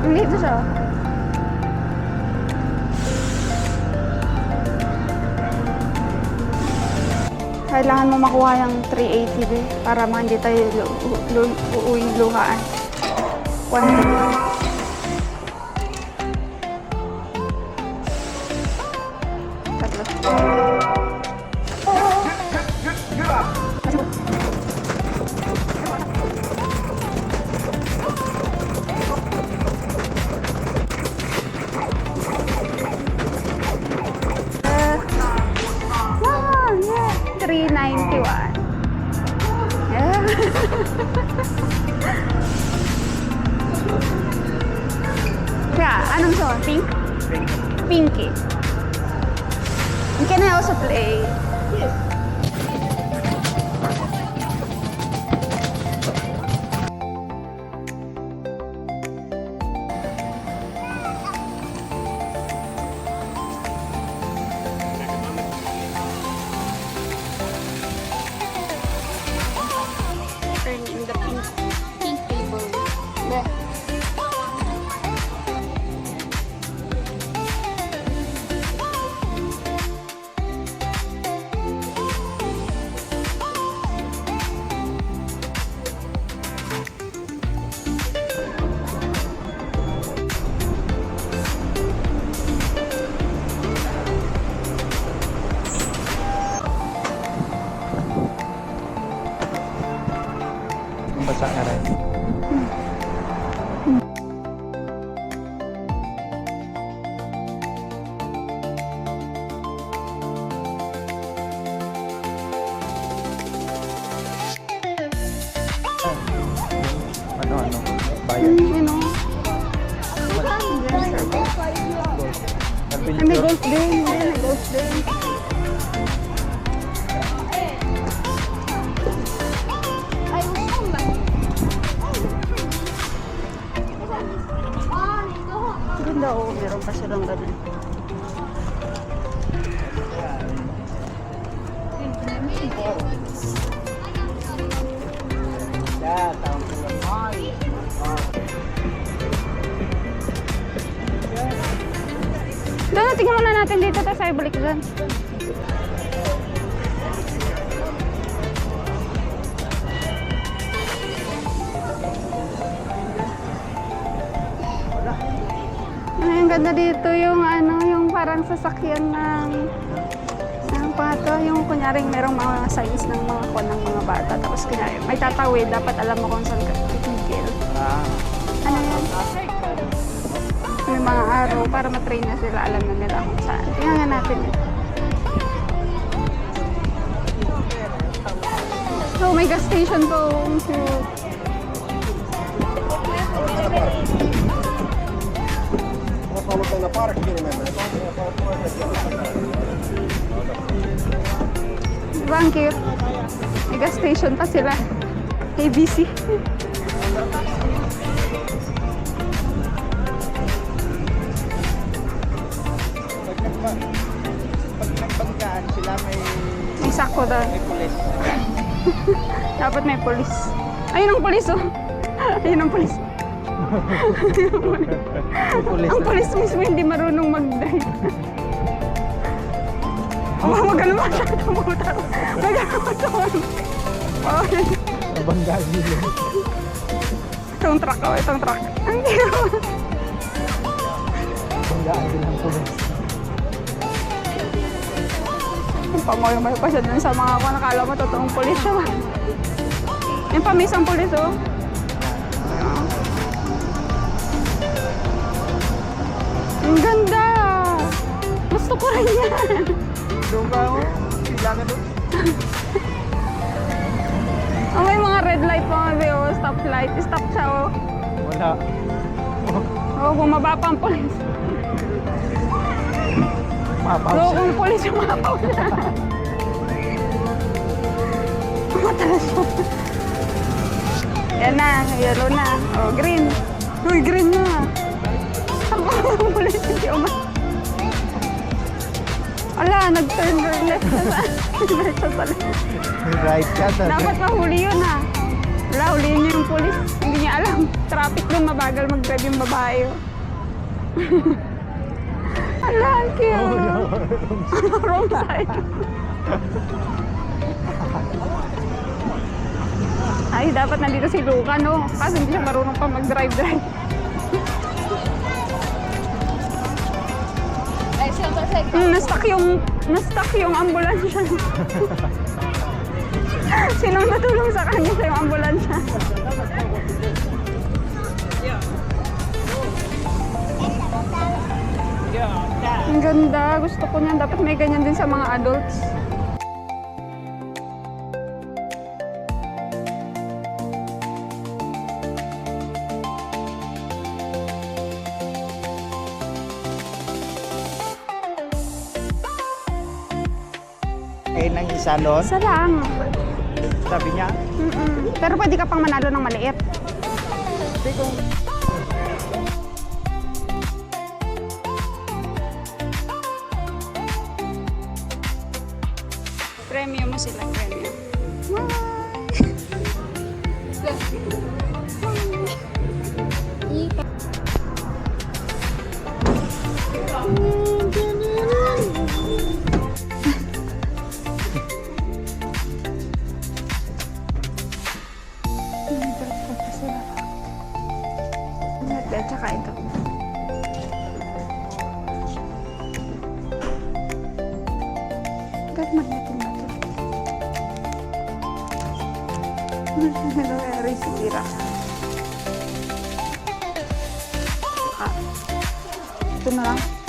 Dito siya. Kailangan mo makuha yung 380 be, para hindi tayo uuwing luhaan. 1 391. Yeah. Kaya, anong song? Pink? Pinky. Can I also play? Yes. Turning the pink table. There. Basa na rin. Ano? Bayan. May golf din. May golf din. Ganda o, meron pa silang ganun. Doon, tingnan muna natin dito, tapos ay balik doon. Ang ganda dito yung yung parang sasakyan ng pato, yung kunyaring merong mga size ng mga ng mga bata, tapos kunyari may tatawid, dapat alam mo kung saan ka titigil. Ano yan? May mga araw para matrain na sila, alam na nila kung saan. Tingnan nga natin yun. So may gas station po. Diba ang cute? May gas station pa sila. ABC. Pag nagbanggaan sila may sako doon. may pulis. Dapat may polis. Ayun ang polis oh. Ayun ang polis. Ang polis mismo hindi marunong mag-drive. Wag ganun masyadong motor. Wag ganun motor. Nabanggaan nila. Itong truck oh, itong truck. Ang cute. Nabanggaan din ang pulis. Pamoy-moy pa siya dun sa mga ko. Nakala mo totoong polis siya. Yung pamisang polis oh. Ang ganda! Gusto ko rin yan! Doon ka ako? Sila ka doon? Oh, may mga red light pa nga oh. Stop light. Stop siya oh. Wala. Oh, bumaba pa ang polis. Mapaw So, siya. kung polis umapaw na. Matalas siya. Yan na, yellow na. Oh, green. Uy, green na. Ang polis hindi umapaw. Ala, nag-turn left na sa left sa left. Right ka doon. Dapat mahuli yun ha. Wala, huliin niyo yung polis. Hindi niya alam. Traffic doon, mabagal mag-drive. nag-drive yung babae. Oh. Ala, ang cute. Wrong side. Ay, dapat nandito si Luca, no? Kasi hindi siya marunong pa mag-drive-drive. Na-stuck yung ambulansya. Sinong natulong sa kanya sa yung ambulansya? Ang ganda. Gusto ko niyan. Dapat may ganyan din sa mga adults. Eh, nang isa doon, Isa lang. sabi niya, Pero pwede ka pang manalo ng maliit. hindi kung Premium mo sila, premium. At saka ito. Ba't magnetin ba ito? Nangyari si Tira. Ito na lang.